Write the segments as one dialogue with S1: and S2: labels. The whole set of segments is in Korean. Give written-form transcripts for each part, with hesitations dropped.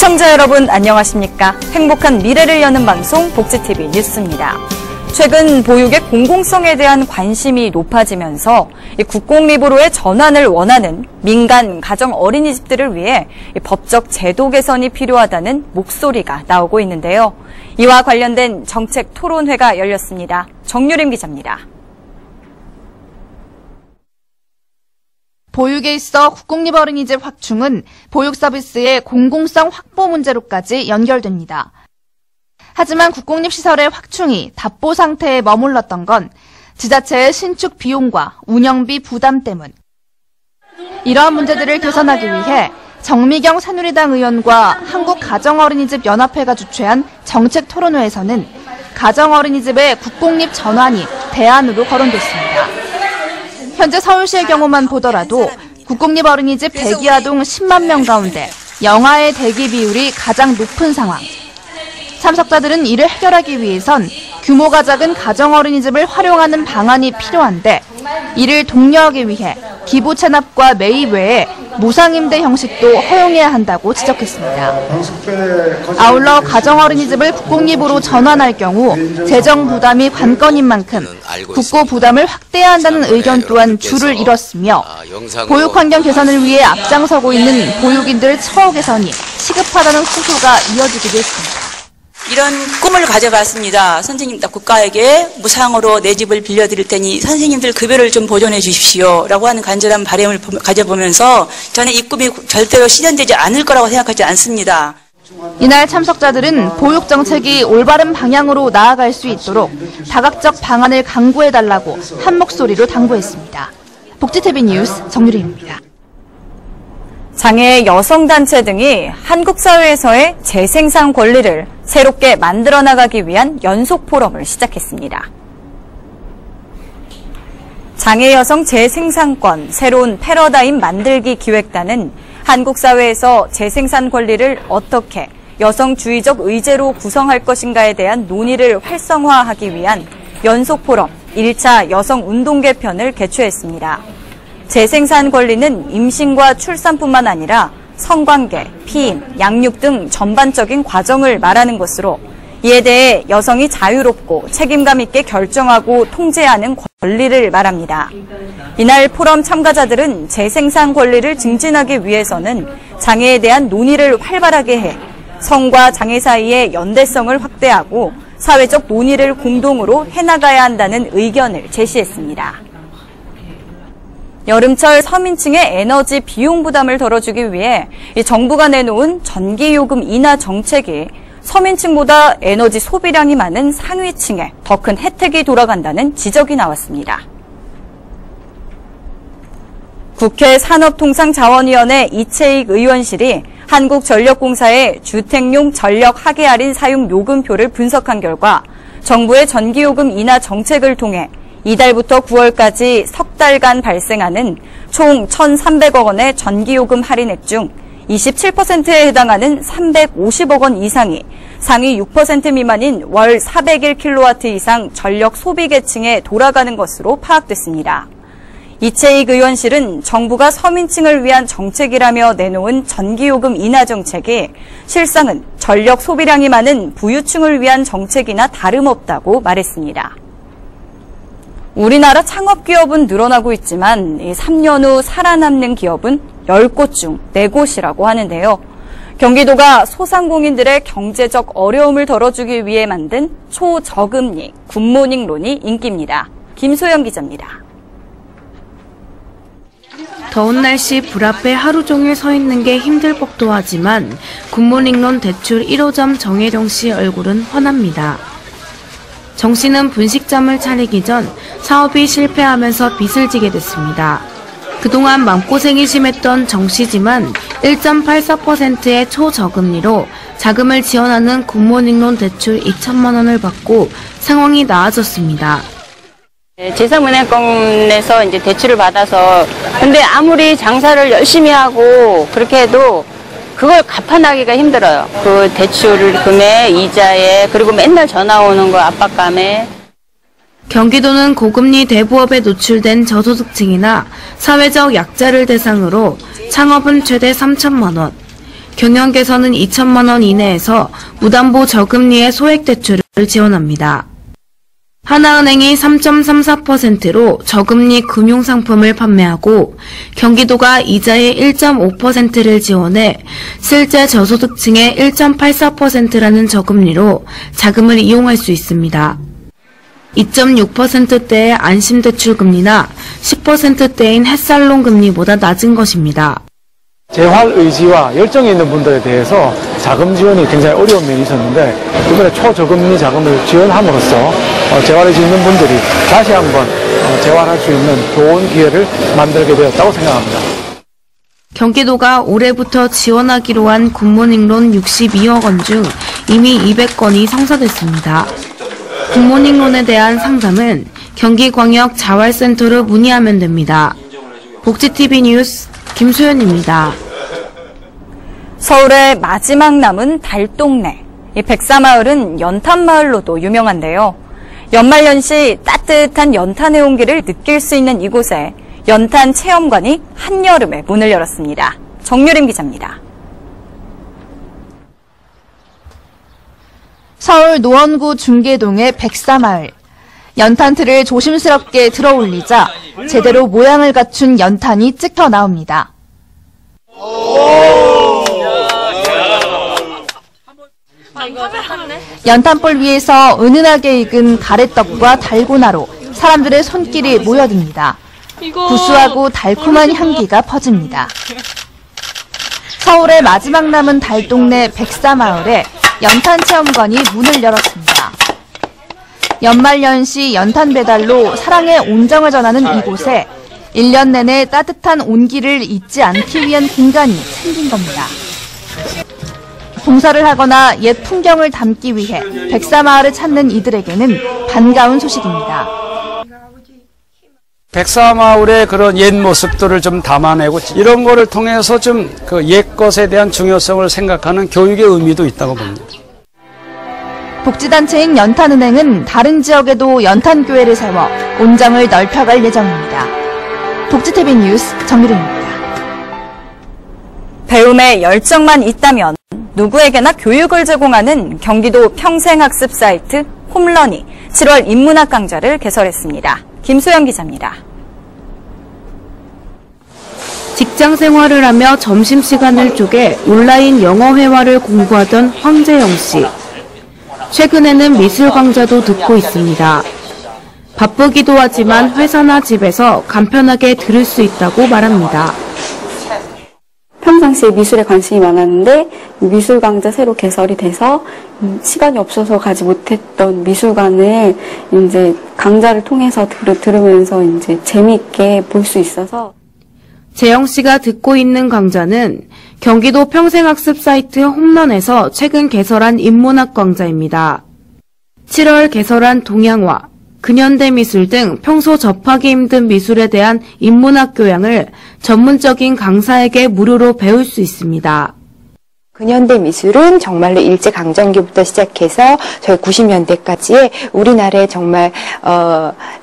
S1: 시청자 여러분 안녕하십니까? 행복한 미래를 여는 방송 복지TV 뉴스입니다. 최근 보육의 공공성에 대한 관심이 높아지면서 국공립으로의 전환을 원하는 민간 가정 어린이집들을 위해 법적 제도 개선이 필요하다는 목소리가 나오고 있는데요. 이와 관련된 정책 토론회가 열렸습니다. 정유림 기자입니다.
S2: 보육에 있어 국공립 어린이집 확충은 보육 서비스의 공공성 확보 문제로까지 연결됩니다. 하지만 국공립 시설의 확충이 답보 상태에 머물렀던 건 지자체의 신축 비용과 운영비 부담 때문. 이러한 문제들을 개선하기 위해 정미경 새누리당 의원과 한국가정어린이집 연합회가 주최한 정책 토론회에서는 가정어린이집의 국공립 전환이 대안으로 거론됐습니다. 현재 서울시의 경우만 보더라도 국공립 어린이집 대기 아동 10만 명 가운데 영아의 대기 비율이 가장 높은 상황. 참석자들은 이를 해결하기 위해선 규모가 작은 가정어린이집을 활용하는 방안이 필요한데 이를 독려하기 위해 기부 체납과 매입 외에 무상임대 형식도 허용해야 한다고 지적했습니다. 아울러 가정어린이집을 국공립으로 전환할 경우 재정 부담이 관건인 만큼 국고 부담을 확대해야 한다는 의견 또한 줄을 이뤘으며 보육환경 개선을 위해 앞장서고 있는 보육인들 처우 개선이 시급하다는 호소가 이어지기도 했습니다.
S3: 이런 꿈을 가져봤습니다. 선생님, 국가에게 무상으로 내 집을 빌려드릴 테니 선생님들 급여를 좀 보존해 주십시오. 라고 하는 간절한 바람을 가져보면서 저는 이 꿈이 절대로 실현되지 않을 거라고 생각하지 않습니다.
S2: 이날 참석자들은 보육 정책이 올바른 방향으로 나아갈 수 있도록 다각적 방안을 강구해달라고 한 목소리로 당부했습니다. 복지TV 뉴스 정유림입니다.
S1: 장애 여성단체 등이 한국 사회에서의 재생산 권리를 새롭게 만들어 나가기 위한 연속 포럼을 시작했습니다. 장애 여성 재생산권 새로운 패러다임 만들기 기획단은 한국 사회에서 재생산 권리를 어떻게 여성주의적 의제로 구성할 것인가에 대한 논의를 활성화하기 위한 연속 포럼 1차 여성운동계 편을 개최했습니다. 재생산 권리는 임신과 출산뿐만 아니라 성관계, 피임, 양육 등 전반적인 과정을 말하는 것으로 이에 대해 여성이 자유롭고 책임감 있게 결정하고 통제하는 권리를 말합니다. 이날 포럼 참가자들은 재생산 권리를 증진하기 위해서는 장애에 대한 논의를 활발하게 해 성과 장애 사이의 연대성을 확대하고 사회적 논의를 공동으로 해나가야 한다는 의견을 제시했습니다. 여름철 서민층의 에너지 비용 부담을 덜어주기 위해 정부가 내놓은 전기요금 인하 정책이 서민층보다 에너지 소비량이 많은 상위층에 더 큰 혜택이 돌아간다는 지적이 나왔습니다. 국회 산업통상자원위원회 이채익 의원실이 한국전력공사의 주택용 전력 하계 할인 사용 요금표를 분석한 결과 정부의 전기요금 인하 정책을 통해 이달부터 9월까지 석 달간 발생하는 총 1,300억 원의 전기요금 할인액 중 27%에 해당하는 350억 원 이상이 상위 6% 미만인 월 401kW 이상 전력 소비 계층에 돌아가는 것으로 파악됐습니다. 이채익 의원실은 정부가 서민층을 위한 정책이라며 내놓은 전기요금 인하 정책이 실상은 전력 소비량이 많은 부유층을 위한 정책이나 다름없다고 말했습니다. 우리나라 창업기업은 늘어나고 있지만 3년 후 살아남는 기업은 10곳 중 4곳이라고 하는데요. 경기도가 소상공인들의 경제적 어려움을 덜어주기 위해 만든 초저금리 굿모닝론이 인기입니다. 김소영 기자입니다.
S4: 더운 날씨 불 앞에 하루 종일 서 있는 게 힘들 법도 하지만 굿모닝론 대출 1호점 정혜령 씨 얼굴은 환합니다. 정 씨는 분식점을 차리기 전 사업이 실패하면서 빚을 지게 됐습니다. 그동안 마음고생이 심했던 정 씨지만 1.84%의 초저금리로 자금을 지원하는 굿모닝론 대출 2천만 원을 받고 상황이 나아졌습니다.
S5: 제3은행권에서 이제 대출을 받아서 근데 아무리 장사를 열심히 하고 그렇게 해도 그걸 갚아나기가 힘들어요. 그 대출 금액, 이자에, 그리고 맨날 전화 오는 거 압박감에.
S4: 경기도는 고금리 대부업에 노출된 저소득층이나 사회적 약자를 대상으로 창업은 최대 3천만 원, 경영 개선은 2천만 원 이내에서 무담보 저금리의 소액 대출을 지원합니다. 하나은행이 3.34%로 저금리 금융상품을 판매하고 경기도가 이자의 1.5%를 지원해 실제 저소득층의 1.84%라는 저금리로 자금을 이용할 수 있습니다. 2.6%대의 안심대출금리나 10%대인 햇살론 금리보다 낮은 것입니다.
S6: 재활 의지와 열정이 있는 분들에 대해서 자금 지원이 굉장히 어려운 면이 있었는데 이번에 초저금리 자금을 지원함으로써 재활 의지 있는 분들이 다시 한번 재활할 수 있는 좋은 기회를 만들게 되었다고 생각합니다.
S4: 경기도가 올해부터 지원하기로 한 굿모닝론 62억 원 중 이미 200건이 성사됐습니다. 굿모닝론에 대한 상담은 경기광역 자활센터로 문의하면 됩니다. 복지TV 뉴스 김소연입니다.
S1: 서울의 마지막 남은 달동네. 이 백사마을은 연탄마을로도 유명한데요. 연말연시 따뜻한 연탄의 온기를 느낄 수 있는 이곳에 연탄 체험관이 한여름에 문을 열었습니다. 정유림 기자입니다.
S2: 서울 노원구 중계동의 백사마을. 연탄틀을 조심스럽게 들어올리자 제대로 모양을 갖춘 연탄이 찍혀 나옵니다. 연탄불 위에서 은은하게 익은 가래떡과 달고나로 사람들의 손길이 모여듭니다. 구수하고 달콤한 향기가 퍼집니다. 서울의 마지막 남은 달동네 백사마을에 연탄 체험관이 문을 열었습니다. 연말연시 연탄 배달로 사랑의 온정을 전하는 이곳에 1년 내내 따뜻한 온기를 잊지 않기 위한 공간이 생긴 겁니다. 봉사를 하거나 옛 풍경을 담기 위해 백사마을을 찾는 이들에게는 반가운 소식입니다.
S7: 백사마을의 그런 옛 모습들을 좀 담아내고 이런 거를 통해서 좀 그 옛 것에 대한 중요성을 생각하는 교육의 의미도 있다고 봅니다.
S2: 복지단체인 연탄은행은 다른 지역에도 연탄교회를 세워 온정을 넓혀갈 예정입니다. 복지TV 뉴스 정유림입니다.
S1: 배움에 열정만 있다면 누구에게나 교육을 제공하는 경기도 평생학습 사이트 홈런이 7월 인문학 강좌를 개설했습니다. 김소영 기자입니다.
S4: 직장 생활을 하며 점심시간을 쪼개 온라인 영어 회화를 공부하던 황재영 씨. 최근에는 미술 강좌도 듣고 있습니다. 바쁘기도 하지만 회사나 집에서 간편하게 들을 수 있다고 말합니다.
S8: 평상시에 미술에 관심이 많았는데 미술 강좌 새로 개설이 돼서 시간이 없어서 가지 못했던 미술관을 이제 강좌를 통해서 들으면서 이제 재미있게 볼 수 있어서.
S4: 재영 씨가 듣고 있는 강좌는 경기도 평생학습 사이트 홈런에서 최근 개설한 인문학 강좌입니다. 7월 개설한 동양화, 근현대 미술 등 평소 접하기 힘든 미술에 대한 인문학 교양을 전문적인 강사에게 무료로 배울 수 있습니다.
S9: 근현대 미술은 정말로 일제강점기부터 시작해서 저희 90년대까지의 우리나라의 정말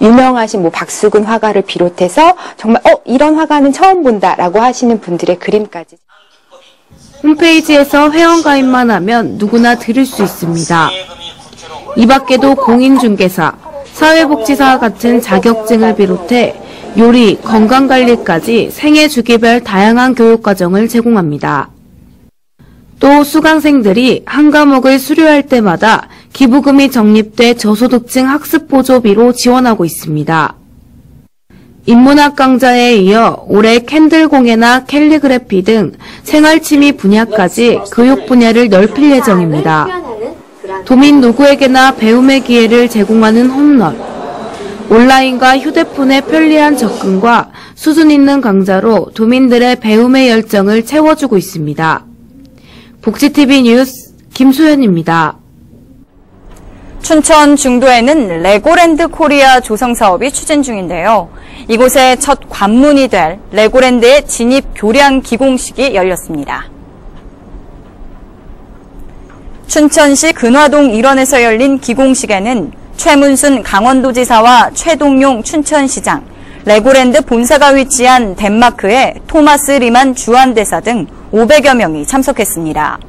S9: 유명하신 박수근 화가를 비롯해서 정말 이런 화가는 처음 본다라고 하시는 분들의 그림까지.
S4: 홈페이지에서 회원가입만 하면 누구나 들을 수 있습니다. 이 밖에도 공인중개사, 사회복지사 같은 자격증을 비롯해 요리, 건강관리까지 생애 주기별 다양한 교육과정을 제공합니다. 또 수강생들이 한 과목을 수료할 때마다 기부금이 적립돼 저소득층 학습보조비로 지원하고 있습니다. 인문학 강좌에 이어 올해 캔들 공예나 캘리그래피 등 생활취미 분야까지 교육 분야를 넓힐 예정입니다. 도민 누구에게나 배움의 기회를 제공하는 홈런. 온라인과 휴대폰의 편리한 접근과 수준 있는 강좌로 도민들의 배움의 열정을 채워주고 있습니다. 복지TV 뉴스 김소연입니다.
S1: 춘천 중도에는 레고랜드 코리아 조성 사업이 추진 중인데요. 이곳에 첫 관문이 될 레고랜드의 진입 교량 기공식이 열렸습니다. 춘천시 근화동 일원에서 열린 기공식에는 최문순 강원도지사와 최동용 춘천시장, 레고랜드 본사가 위치한 덴마크의 토마스 리만 주한대사 등 500여 명이 참석했습니다.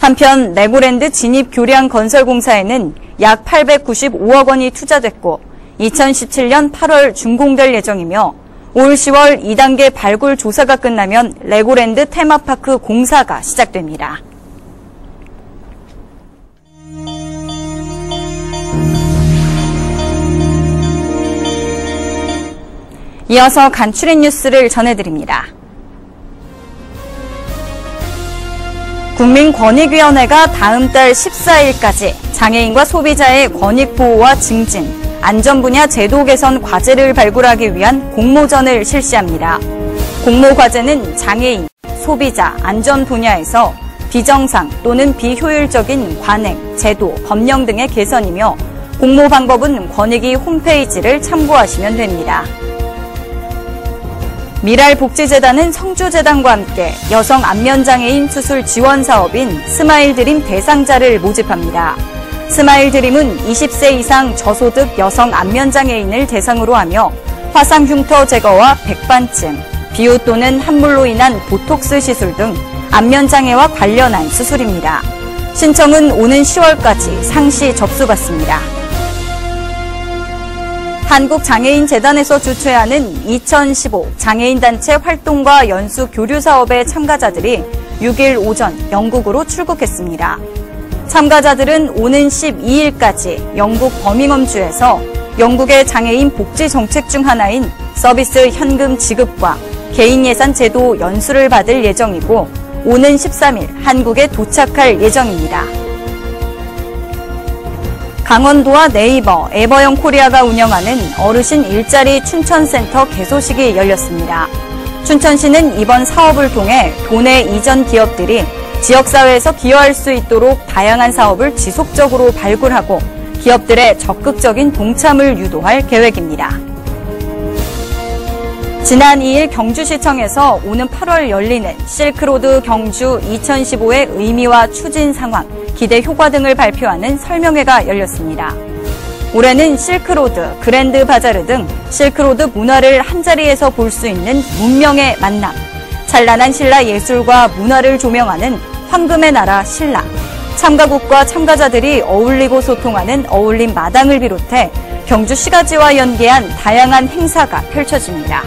S1: 한편 레고랜드 진입 교량 건설 공사에는 약 895억 원이 투자됐고 2017년 8월 준공될 예정이며 올 10월 2단계 발굴 조사가 끝나면 레고랜드 테마파크 공사가 시작됩니다. 이어서 간추린 뉴스를 전해드립니다. 국민권익위원회가 다음 달 14일까지 장애인과 소비자의 권익 보호와 증진, 안전 분야 제도 개선 과제를 발굴하기 위한 공모전을 실시합니다. 공모 과제는 장애인, 소비자, 안전 분야에서 비정상 또는 비효율적인 관행, 제도, 법령 등의 개선이며 공모 방법은 권익위 홈페이지를 참고하시면 됩니다. 미랄복지재단은 성주재단과 함께 여성 안면장애인 수술 지원 사업인 스마일드림 대상자를 모집합니다. 스마일드림은 20세 이상 저소득 여성 안면장애인을 대상으로 하며 화상 흉터 제거와 백반증, 비후 또는 함몰로 인한 보톡스 시술 등 안면장애와 관련한 수술입니다. 신청은 오는 10월까지 상시 접수받습니다. 한국장애인재단에서 주최하는 2015 장애인단체 활동과 연수 교류 사업의 참가자들이 6일 오전 영국으로 출국했습니다. 참가자들은 오는 12일까지 영국 버밍엄주에서 영국의 장애인 복지 정책 중 하나인 서비스 현금 지급과 개인 예산 제도 연수를 받을 예정이고 오는 13일 한국에 도착할 예정입니다. 강원도와 네이버, 에버영 코리아가 운영하는 어르신 일자리 춘천센터 개소식이 열렸습니다. 춘천시는 이번 사업을 통해 도내 이전 기업들이 지역사회에서 기여할 수 있도록 다양한 사업을 지속적으로 발굴하고 기업들의 적극적인 동참을 유도할 계획입니다. 지난 2일 경주시청에서 오는 8월 열리는 실크로드 경주 2015의 의미와 추진 상황, 기대 효과 등을 발표하는 설명회가 열렸습니다. 올해는 실크로드, 그랜드 바자르 등 실크로드 문화를 한자리에서 볼 수 있는 문명의 만남, 찬란한 신라 예술과 문화를 조명하는 황금의 나라 신라, 참가국과 참가자들이 어울리고 소통하는 어울림 마당을 비롯해 경주 시가지와 연계한 다양한 행사가 펼쳐집니다.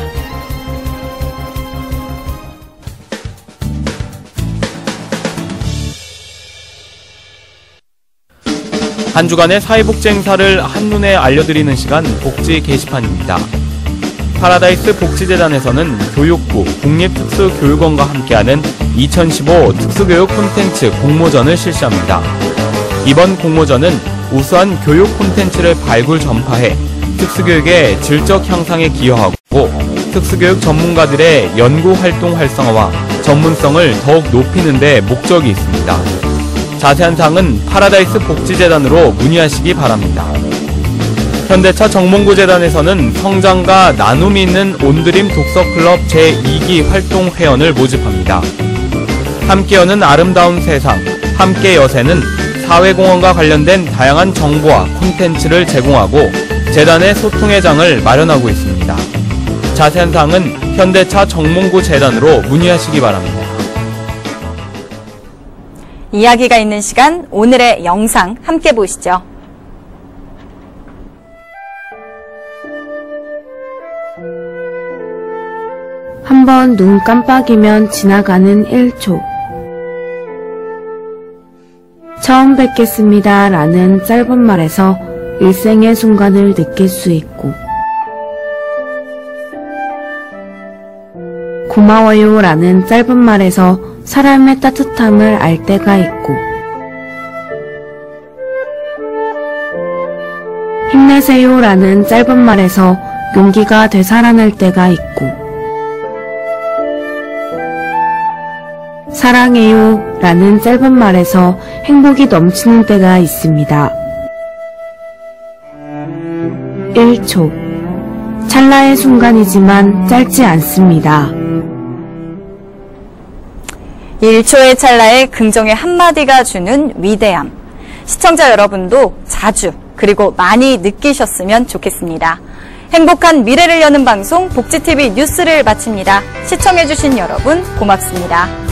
S10: 한 주간의 사회복지 행사를 한눈에 알려드리는 시간 복지 게시판입니다. 파라다이스 복지재단에서는 교육부, 국립특수교육원과 함께하는 2015 특수교육 콘텐츠 공모전을 실시합니다. 이번 공모전은 우수한 교육 콘텐츠를 발굴 전파해 특수교육의 질적 향상에 기여하고 특수교육 전문가들의 연구활동 활성화와 전문성을 더욱 높이는 데 목적이 있습니다. 자세한 사항은 파라다이스 복지재단으로 문의하시기 바랍니다. 현대차 정몽구재단에서는 성장과 나눔이 있는 온드림 독서클럽 제2기 활동 회원을 모집합니다. 함께 여는 아름다운 세상, 함께 여세는 사회공헌과 관련된 다양한 정보와 콘텐츠를 제공하고 재단의 소통의 장을 마련하고 있습니다. 자세한 사항은 현대차 정몽구재단으로 문의하시기 바랍니다.
S1: 이야기가 있는 시간, 오늘의 영상 함께 보시죠.
S4: 한번 눈 깜빡이면 지나가는 1초. 처음 뵙겠습니다 라는 짧은 말에서 일생의 순간을 느낄 수 있고, 고마워요 라는 짧은 말에서 사람의 따뜻함을 알 때가 있고, 힘내세요 라는 짧은 말에서 용기가 되살아날 때가 있고, 사랑해요 라는 짧은 말에서 행복이 넘치는 때가 있습니다. 1초. 찰나의 순간이지만 짧지 않습니다.
S1: 1초의 찰나에 긍정의 한마디가 주는 위대함. 시청자 여러분도 자주 그리고 많이 느끼셨으면 좋겠습니다. 행복한 미래를 여는 방송 복지TV 뉴스를 마칩니다. 시청해주신 여러분 고맙습니다.